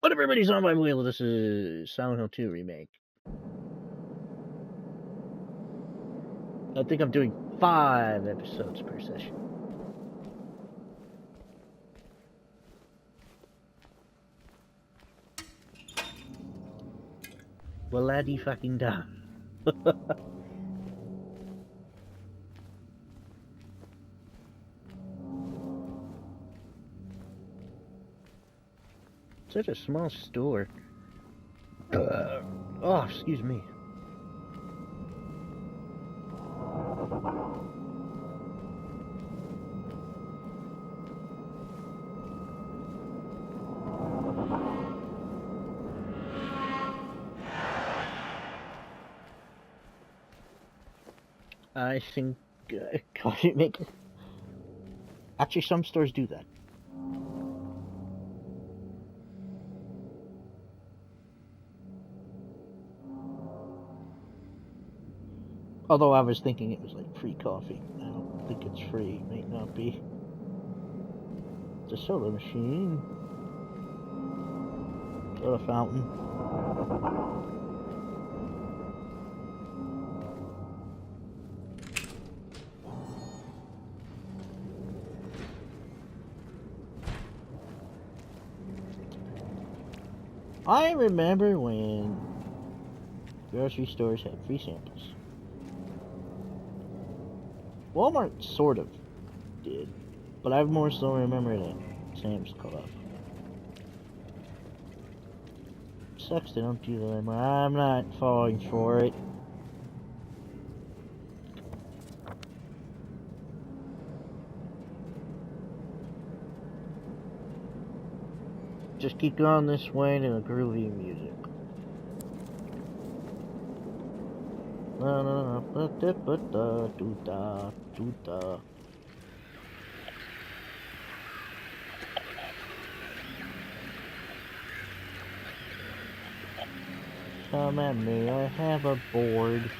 What up, everybody's on my wheel. This is Silent Hill 2 remake. I think I'm doing 5 episodes per session. Well, laddie fucking da. Such a small store. Oh, excuse me. I think actually, some stores do that. Although I was thinking it was like free coffee. I don't think it's free. It might not be. It's a soda machine. Soda fountain. I remember when grocery stores had free samples. Walmart sort of did, but I more so remember it at Sam's Club. Sucks they don't do that anymore. I'm not falling for it. Just keep going this way to the groovy music. Come at me, I have a board.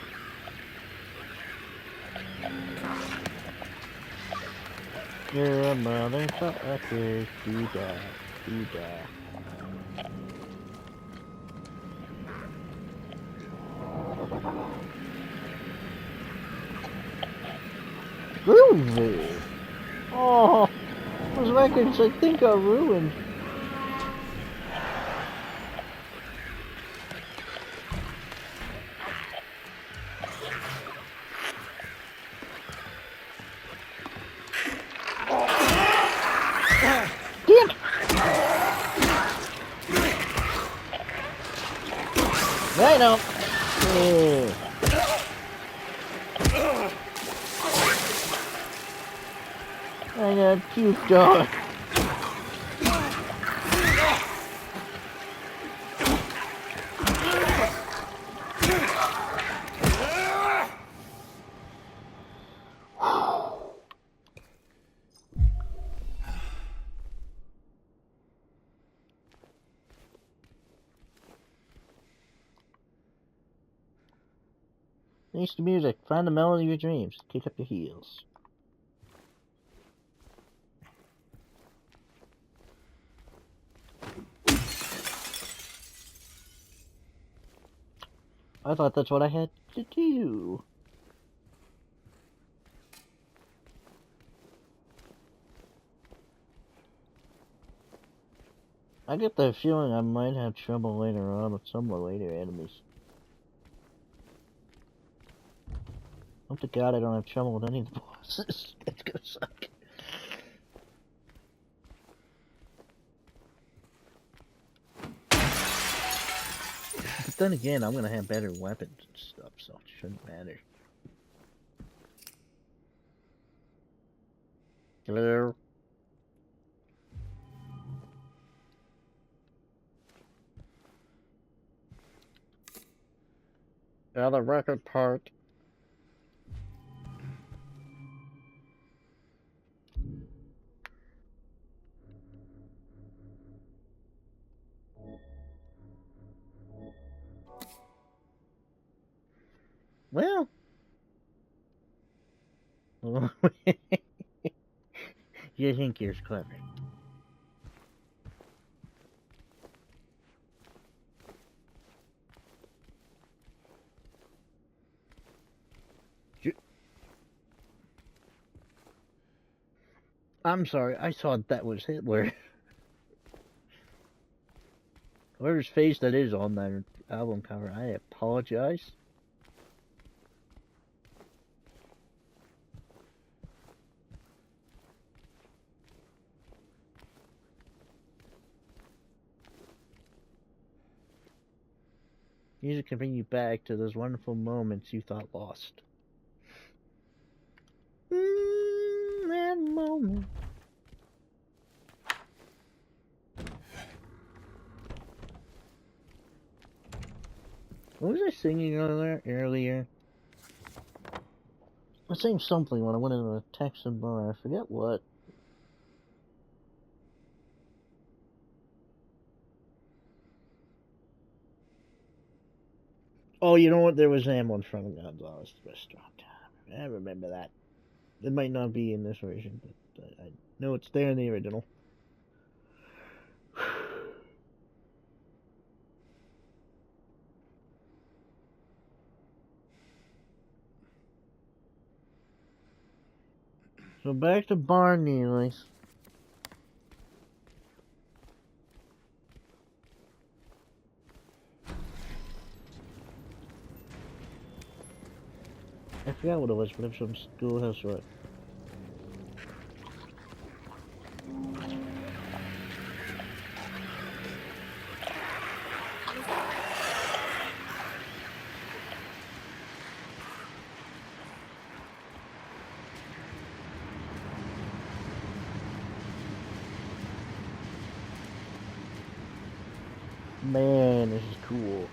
You're a motherfucker, do-da, do-da. Groovy! Oh, those records I think are ruined. Damn it! I know. Yeah. I got puked on. Thanks to music. Find the melody of your dreams. Kick up your heels. I thought that's what I had to do. I get the feeling I might have trouble later on with some of the later enemies. Hope to God I don't have trouble with any of the bosses. That's gonna suck. But then again, I'm gonna have better weapons and stuff, so it shouldn't matter. Hello? Yeah, the record part. Well. You think you're clever. I'm sorry, I thought that was Hitler. Whoever's face that is on that album cover, I apologize. Music can bring you back to those wonderful moments you thought lost. That moment. What was I singing earlier? I was saying something when I went into the Texan bar. I forget what. Oh, you know what? There was ammo in front of Gonzalez restaurant. I remember that. It might not be in this version, but I know it's there in the original. So back to Barney's. I forgot what it was, but it was from Schoolhouse Rock. Man, this is cool.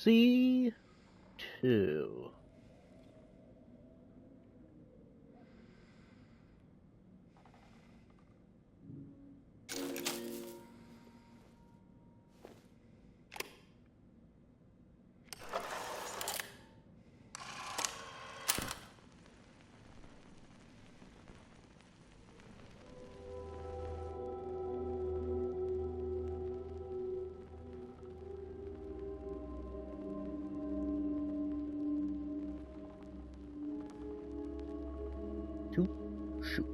C2. Shoot.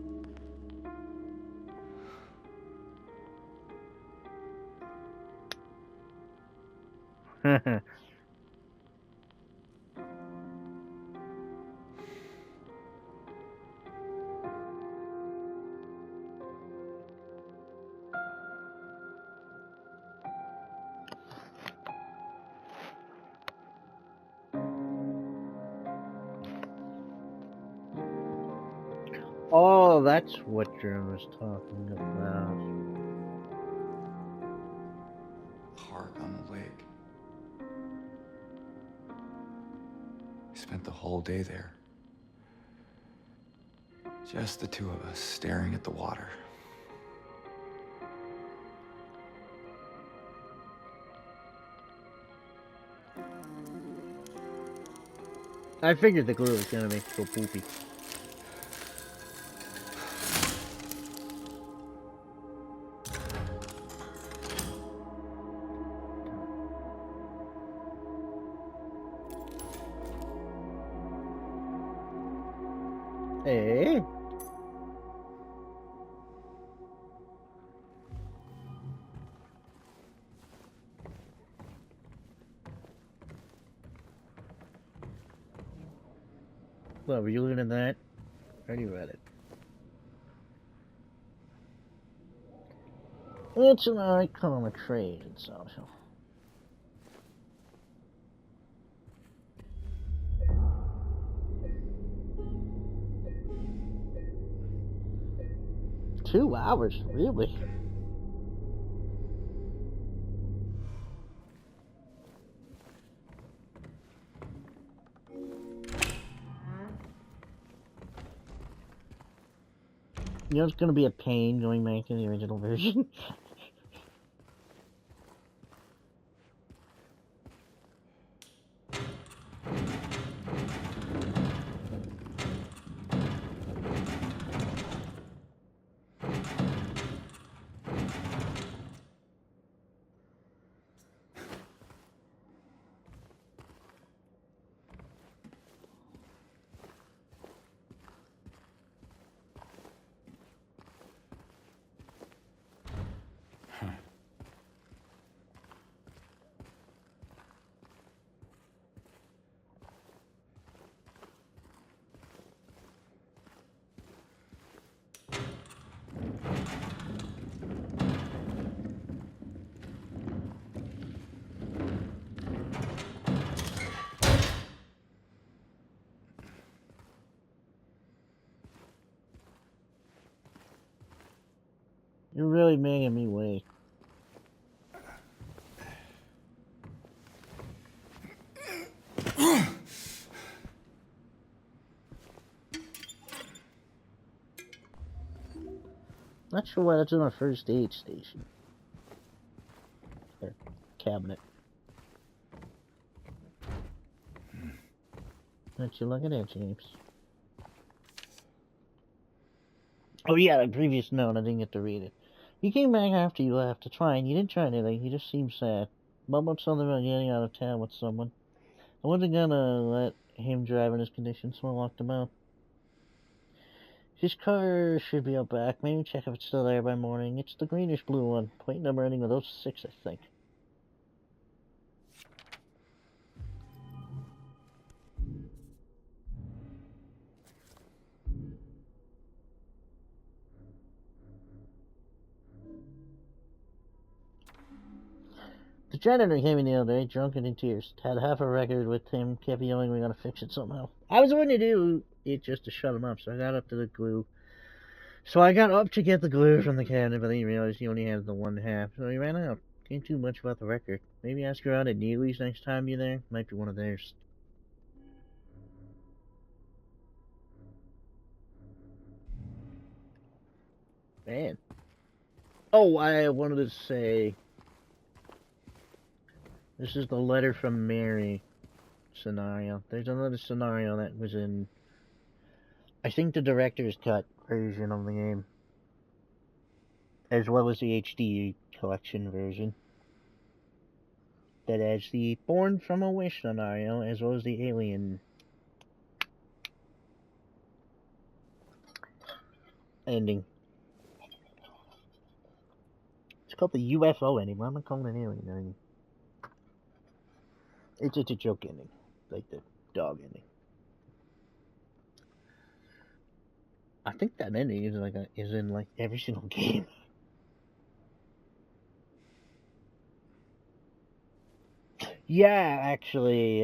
Oh, that's what Jerm was talking about. Park on the lake. We spent the whole day there. Just the two of us staring at the water. I figured the glue was gonna make it go poopy. Hey. Well, were you looking at that? I already read it. It's an iconic trade in South Hill. 2 hours, really? You know it's gonna be a pain going back to the original version. You're really making me wait. Not sure why that's in our first aid station. Or cabinet. Let you look at that, James. Oh yeah, the previous note, I didn't get to read it. You came back after you left to try, and you didn't try anything. You just seemed sad. Mumbled something about getting out of town with someone. I wasn't gonna let him drive in his condition, so I locked him out. His car should be out back. Maybe check if it's still there by morning. It's the greenish blue one. Plate number ending with 06, I think. The janitor came in the other day, drunk and in tears. Had half a record with him, kept yelling, we gotta fix it somehow. I was going to do it just to shut him up, so I got up to the glue. So I got up to get the glue from the cabinet, but then he realized he only had the one half, so he ran out. Ain't too much about the record. Maybe ask around at Neely's next time you're there. Might be one of theirs. Man. Oh, I wanted to say... This is the letter from Mary scenario. There's another scenario that was in... I think the director's cut version of the game. As well as the HD collection version. That adds the Born from a Wish scenario, as well as the Alien ending. It's called the UFO ending. Why am I calling it an alien ending? It's a joke ending. Like the dog ending. I think that ending is in like every single game. Yeah, actually,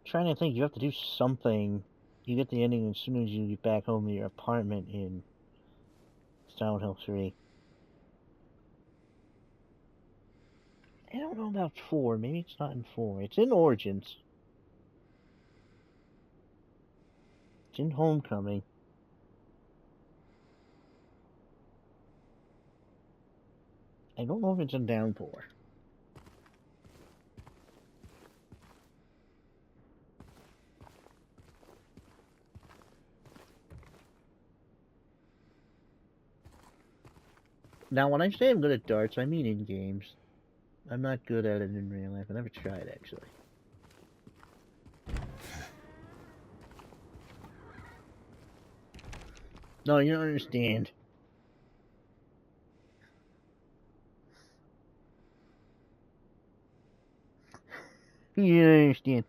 trying to think, you have to do something. You get the ending as soon as you get back home to your apartment in Silent Hill 3. I don't know about 4. Maybe it's not in 4. It's in Origins. It's in Homecoming. I don't know if it's in Downpour. Now, when I say I'm good at darts, I mean in games. I'm not good at it in real life. I never tried, actually. No, you don't understand. You don't understand.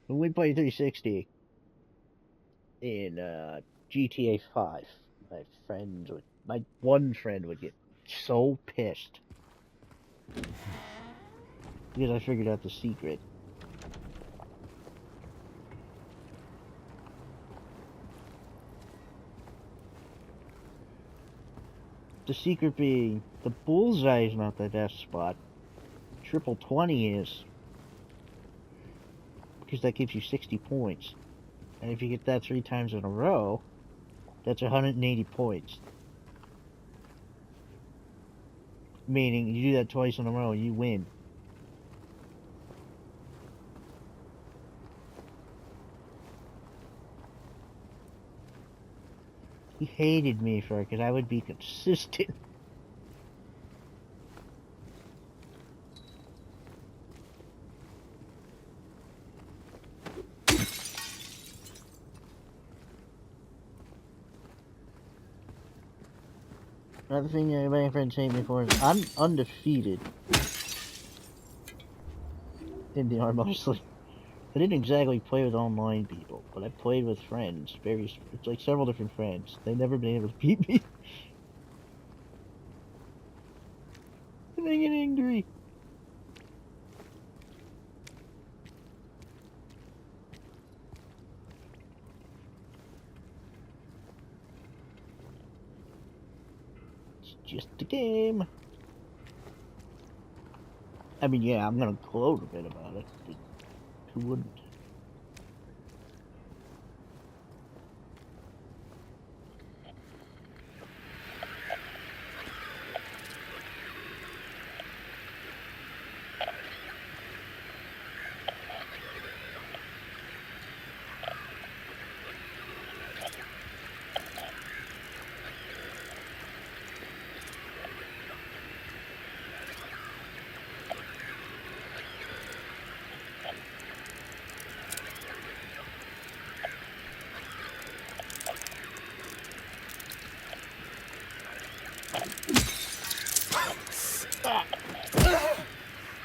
When we played 360 in GTA 5, my one friend would get so pissed. because I figured out the secret. The secret being, the bullseye is not the best spot. Triple 20 is. Because that gives you 60 points. And if you get that 3 times in a row, that's 180 points. Meaning, you do that twice in a row, you win. He hated me for it, because I would be consistent. Another thing my friends hate me for is I'm undefeated in the arm wrestling. I didn't exactly play with online people, but I played with friends. It's like several different friends. They've never been able to beat me. And I get angry. It's just a game. I mean, yeah, I'm gonna gloat a bit about it, but who wouldn't?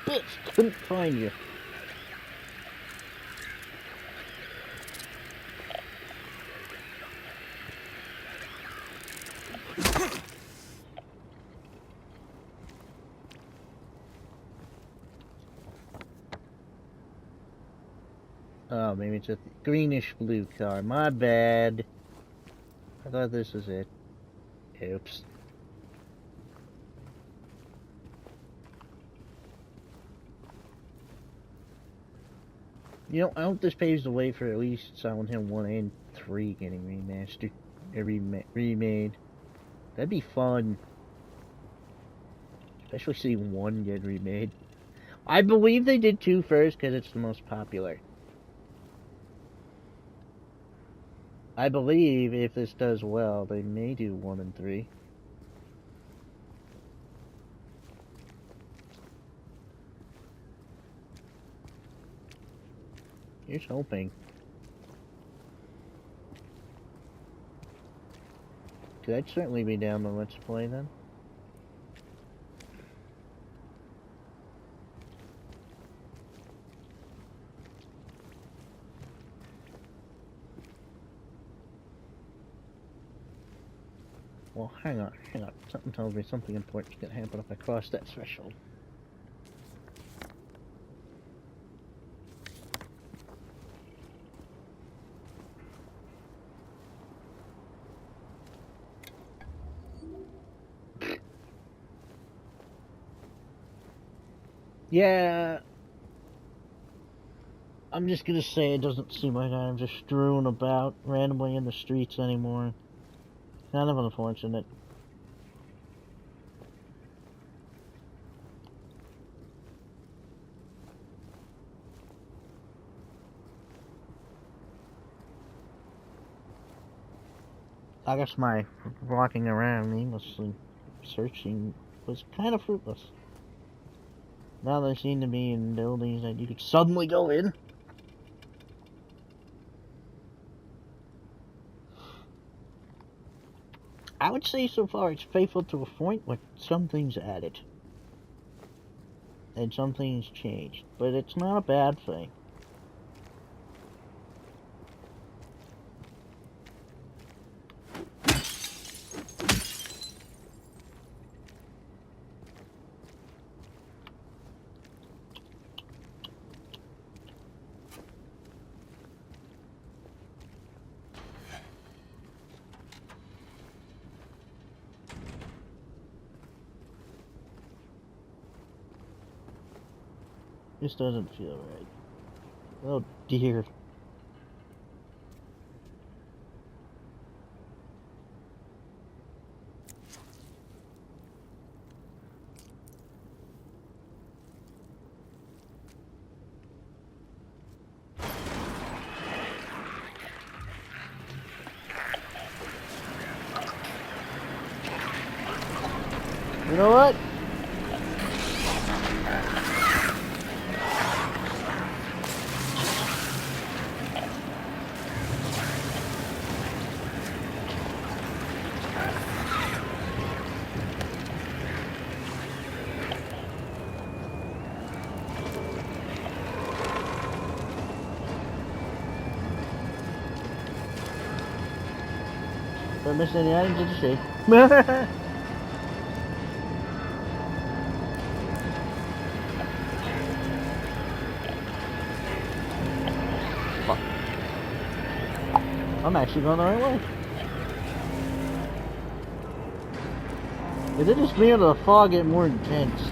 Bitch, couldn't find you. Oh, maybe it's a greenish blue car. My bad. I thought this was it. Oops. You know, I hope this paves the way for at least Silent Hill 1 and 3 getting remastered. Remade. That'd be fun. Especially seeing 1 get remade. I believe they did 2 first because it's the most popular. I believe if this does well, they may do 1 and 3. Here's hoping. I'd certainly be down to Let's Play then. Well, hang on. Something tells me something important's gonna happen if I cross that threshold. Yeah, I'm just gonna say it doesn't seem like I'm just strewn about randomly in the streets anymore. Kind of unfortunate. I guess my walking around aimlessly searching was kind of fruitless. Now they seem to be in buildings that you could suddenly go in. I would say so far it's faithful to a point with some things added. And some things changed. But it's not a bad thing. This doesn't feel right. Oh dear. You know what? Don't miss any items of the shape. Fuck. I'm actually going the right way. Is it just me or the fog get more intense?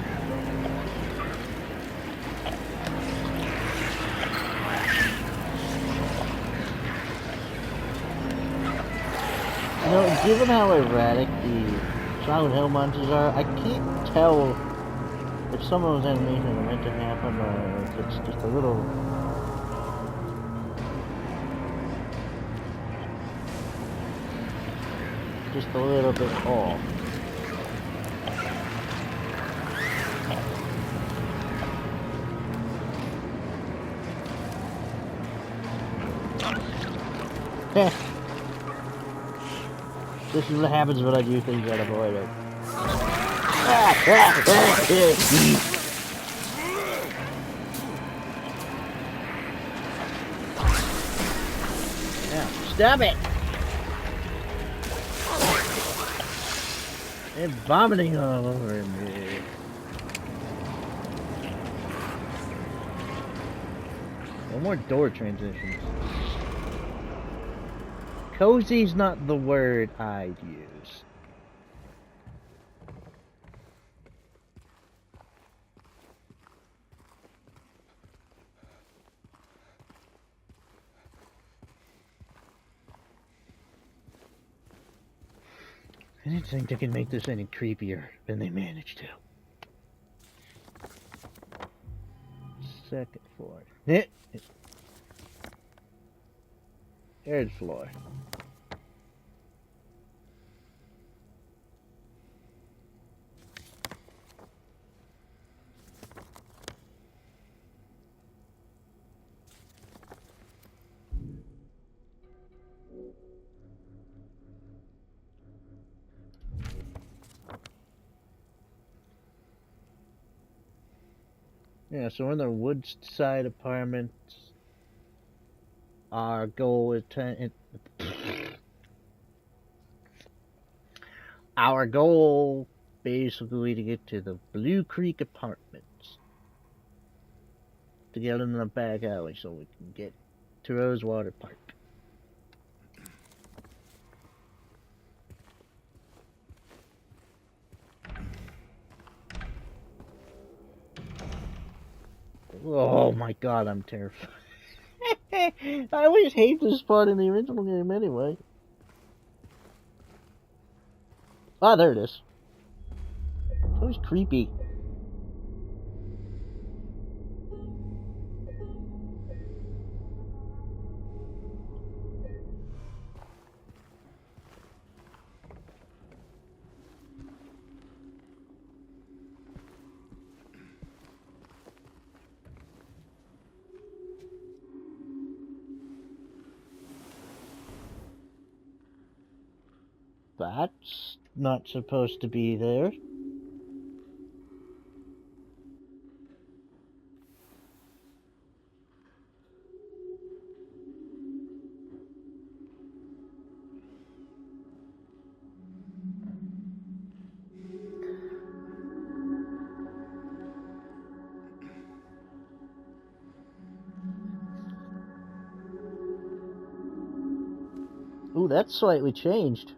You know, given how erratic the Silent Hill monsters are, I can't tell if some of those animations are meant to happen or if it's just a little... just a little bit off. Heh. This is what happens when I do things that avoid it. Now, stop it! They're vomiting all over me. No more door transitions. Cozy's not the word I'd use. I didn't think they could make this any creepier than they managed to. Second floor. Third floor. Yeah, so we're in the Woodside Apartments. Our goal is to... Our goal, basically, to get to the Blue Creek Apartments. To get in the back alley so we can get to Rosewater Park. Oh my god, I'm terrified. I always hate this part in the original game anyway. Ah, there it is. It's always creepy. That's not supposed to be there. Ooh, that's slightly changed.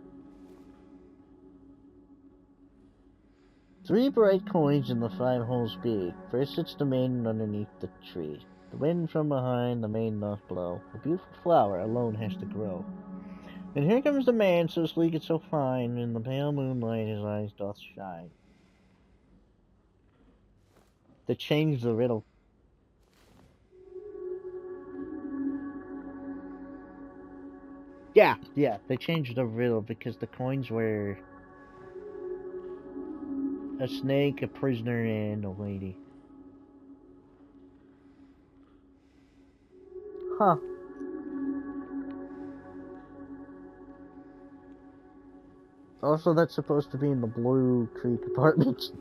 3 bright coins in the 5 holes big. First sits the maiden underneath the tree. The wind from behind the maiden doth blow. A beautiful flower alone has to grow. And here comes the man, so sleek and so fine. In the pale moonlight his eyes doth shine. They changed the riddle. Yeah, they changed the riddle because the coins were a snake, a prisoner, and a lady. Huh. Also, that's supposed to be in the Blue Creek Apartments.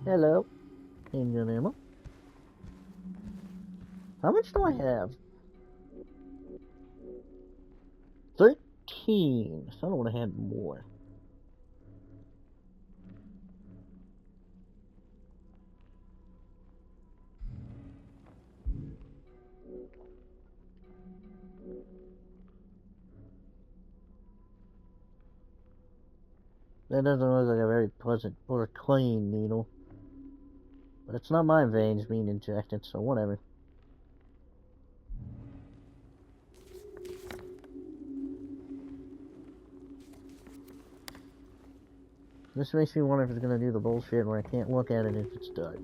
Hello. Handgun ammo. How much do I have? 13. I thought I would have had more. That doesn't look like a very pleasant or clean needle. But it's not my veins being injected, so whatever. This makes me wonder if it's gonna do the bullshit where I can't look at it if it's dark.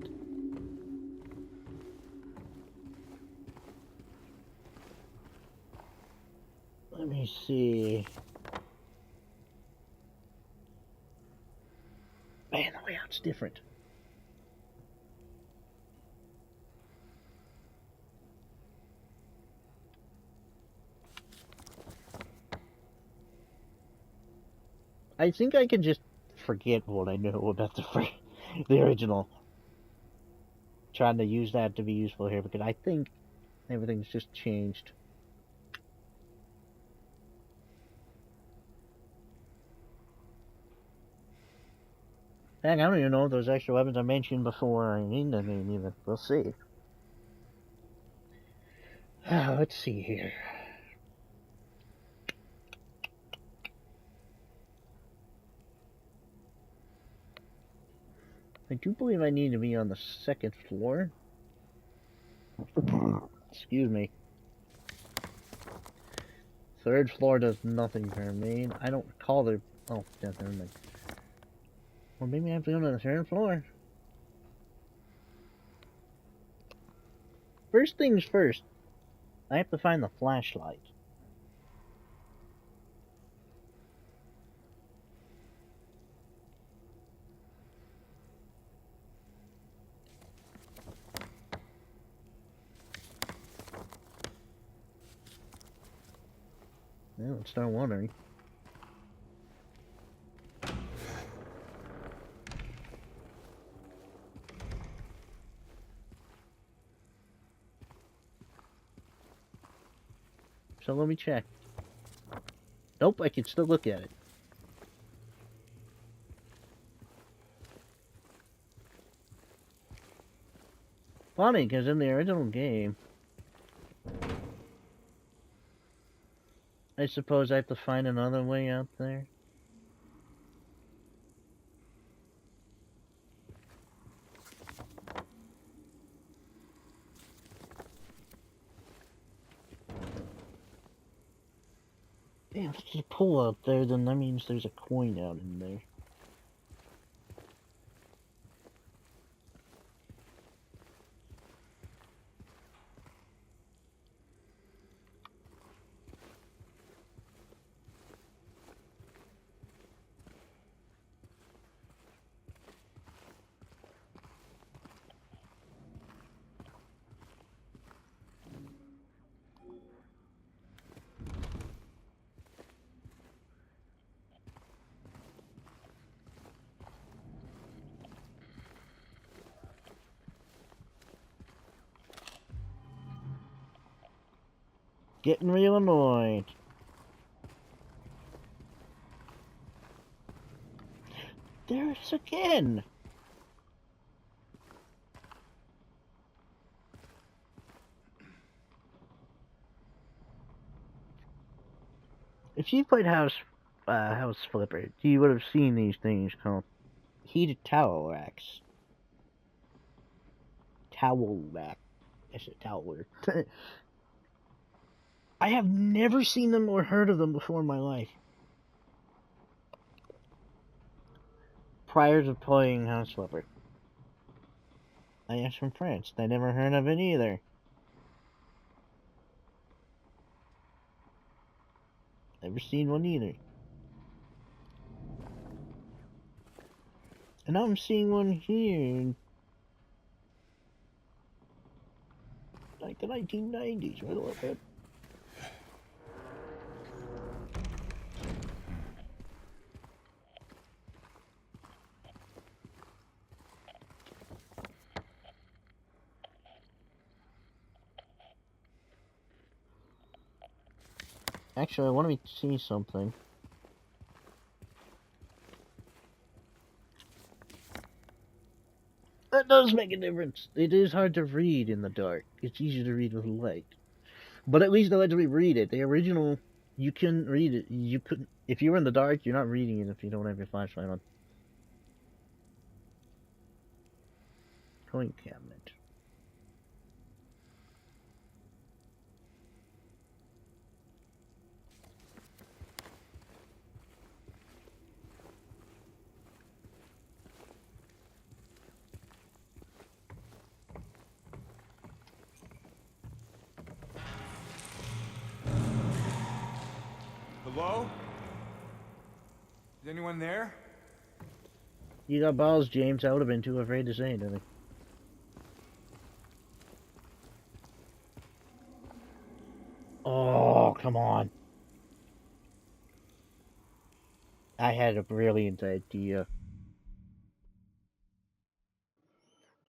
Let me see. Man, the layout's different. I think I can just forget what I know about the original. Trying to use that to be useful here because I think everything's just changed. Heck, I don't even know if those extra weapons I mentioned before are in the game even. We'll see. Let's see here. I do believe I need to be on the 2nd floor. Excuse me. 3rd floor does nothing for me. I don't recall there. Oh, yeah, never mind. Well, maybe I have to go to the 3rd floor. First things first, I have to find the flashlight. Well, let's start wondering. So let me check. Nope, I can still look at it. Funny, because in the original game, I suppose I have to find another way out there. Damn, if there's a pull out there, then that means there's a coin out in there. Getting real annoyed. There it is again! If you played House Flipper, you would have seen these things called heated towel racks. Towel rack. I said towel. I have never seen them or heard of them before in my life. Prior to playing House Flipper. I am from France. I never heard of it either. Never seen one either. And now I'm seeing one here. Like the 1990s, right about that. Actually, I want to see something. That does make a difference. It is hard to read in the dark. It's easier to read with light. But at least they let me read it. The original, you couldn't read it. You couldn't. If you were in the dark, you're not reading it if you don't have your flashlight on. Coin cabinet. Hello? Is anyone there? You got balls, James. I would have been too afraid to say anything. Oh, come on. I had a brilliant idea.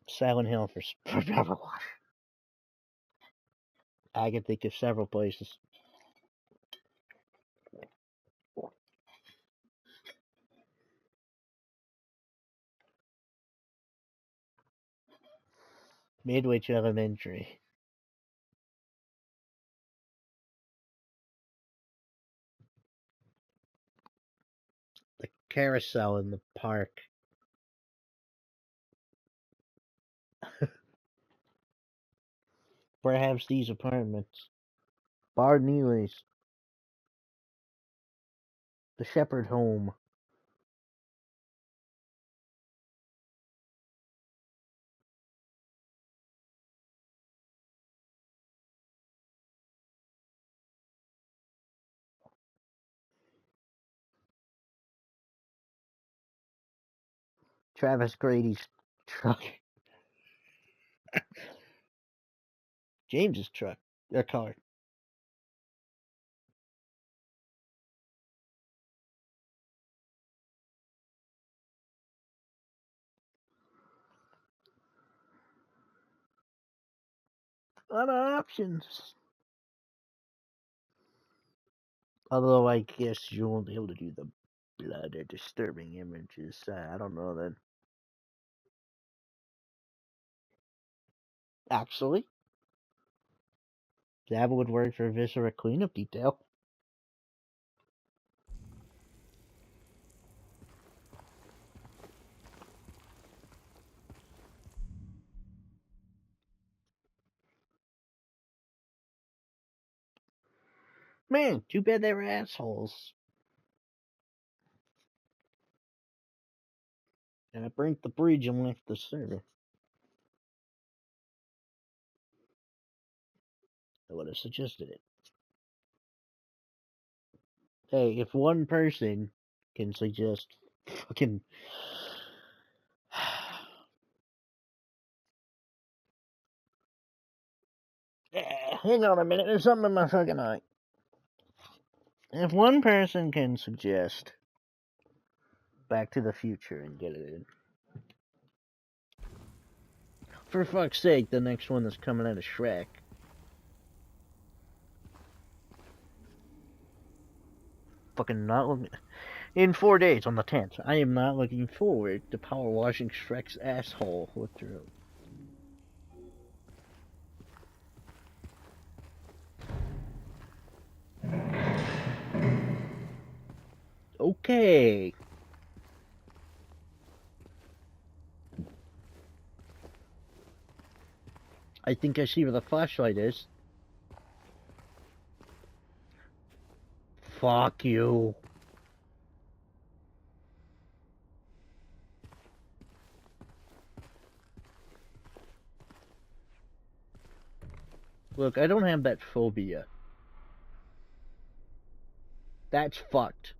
Silent Hill for Overwatch. I can think of several places. Midwich Elementary. The carousel in the park. Perhaps these apartments. Bard Neely's. The Shepherd Home. Travis Grady's truck. James's truck. Their car. A lot of options. Although I guess you won't be able to do the blood or disturbing images. I don't know then. Actually, that would work for Viscera cleanup detail. Man, too bad they were assholes. And I burnt the bridge and left the server. I would have suggested it. Hey, if one person can suggest fucking... Hang on a minute, there's something in my fucking eye. If one person can suggest Back to the Future and get it in. For fuck's sake, the next one that's coming out of Shrek. Fucking not looking... In 4 days, on the 10th, I am not looking forward to power washing Shrek's asshole with through. Okay. I think I see where the flashlight is. Fuck you. Look, I don't have that phobia. That's fucked.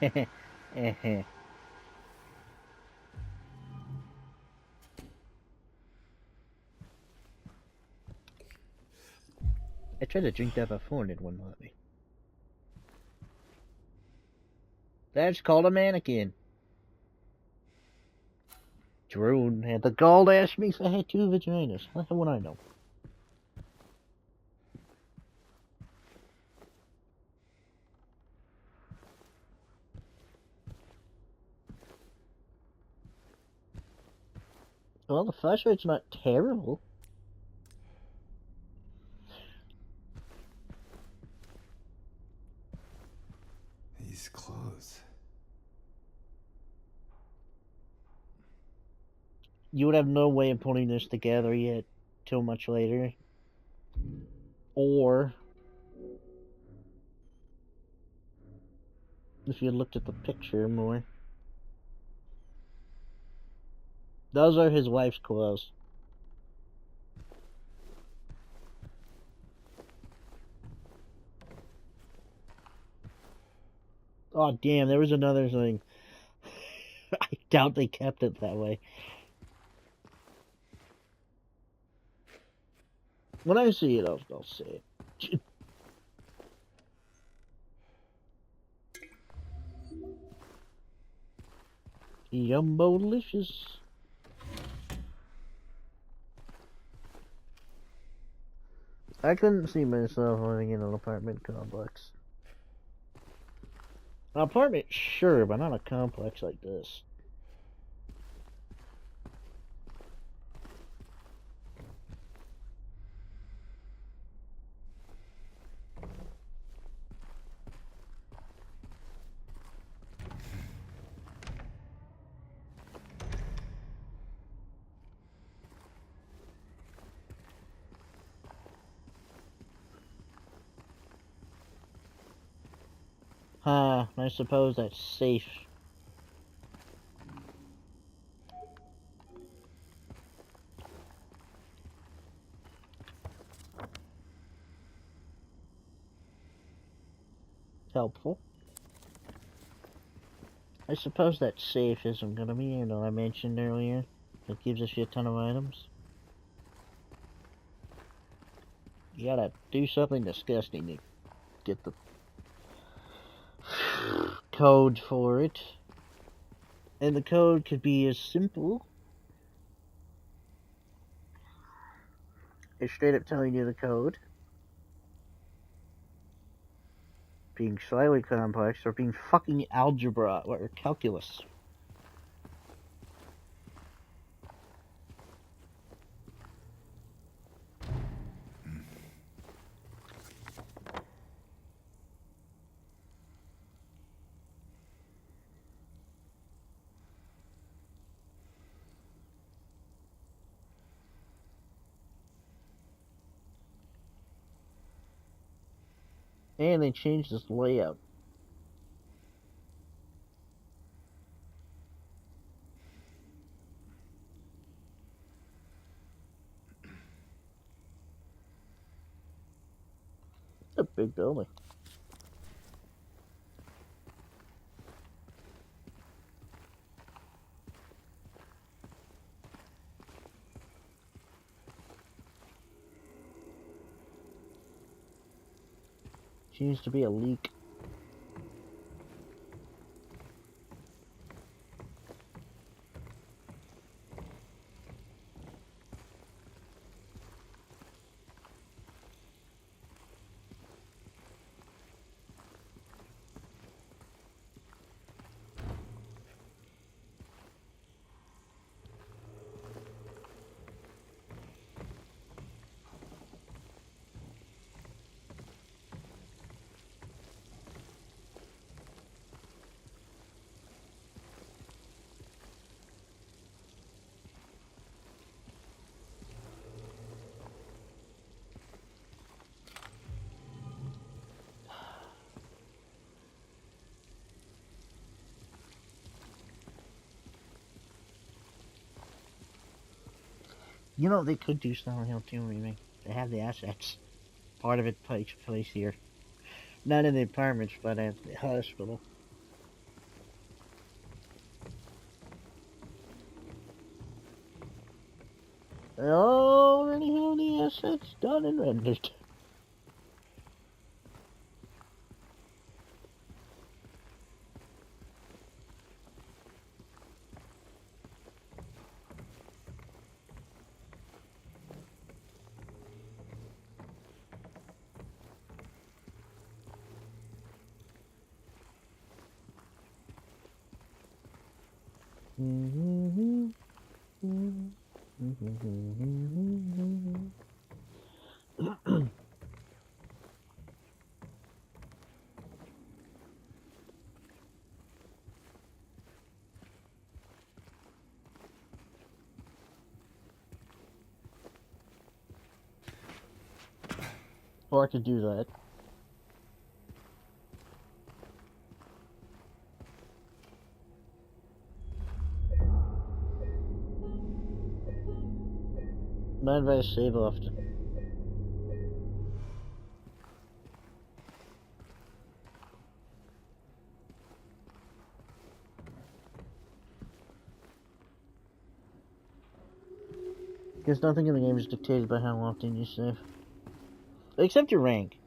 I tried to drink that before and it wouldn't let me. That's called a mannequin. Drew had the gall to ask me if I had 2 vaginas. How would I know? Well, the flashlight's not terrible. These clothes. You would have no way of putting this together yet till much later. Or if you looked at the picture more. Those are his wife's clothes. Oh damn, there was another thing. I doubt they kept it that way. When I see it, I'll say it. Yumbo-licious. I couldn't see myself living in an apartment complex. An apartment, sure, but not a complex like this. Huh, I suppose that's safe. Helpful. I suppose that safe isn't gonna be here, though. I mentioned earlier. It gives us a ton of items. You gotta do something disgusting to get the code for it. And the code could be as simple as straight up telling you the code, being slightly complex, or being fucking algebra or calculus. And they changed this layout. It's a big building. Seems to be a leak. You know, they could do Silent Hill 2 remake. They have the assets. Part of it takes place here. Not in the apartments, but at the hospital. They already have the assets done and rendered. Or I could do that. My advice, save often. Because nothing in the game is dictated by how often you save. Except your rank.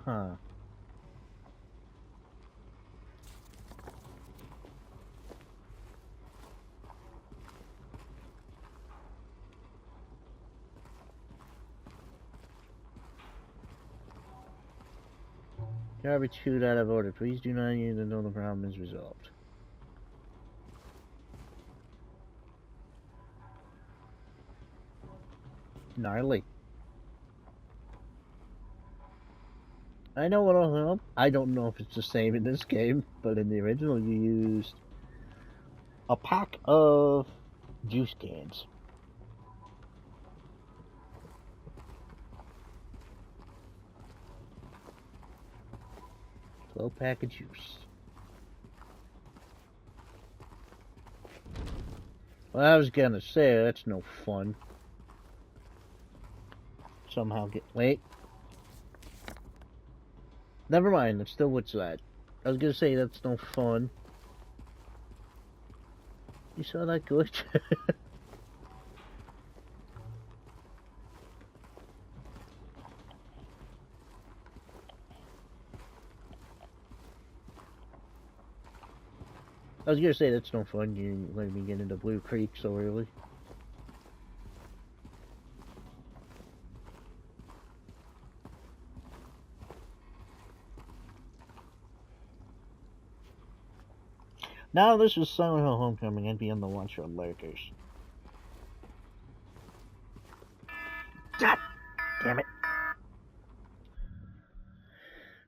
Huh. Garbage chute out of order. Please do not use until the problem is resolved. Gnarly. I know what'll help. I don't know if it's the same in this game, but in the original you used a pack of juice cans. 12-pack of juice. Well, I was gonna say, that's no fun. Somehow get... Wait. Never mind, that's still what's that. I was gonna say, that's no fun. You saw that glitch? I was gonna say, that's no fun, you letting me get into Blue Creek so early. Now this is Silent Hill Homecoming, I'd be on the watch for lurkers. God damn it.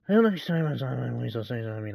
Well, next time I'm on my ways, I'll say something.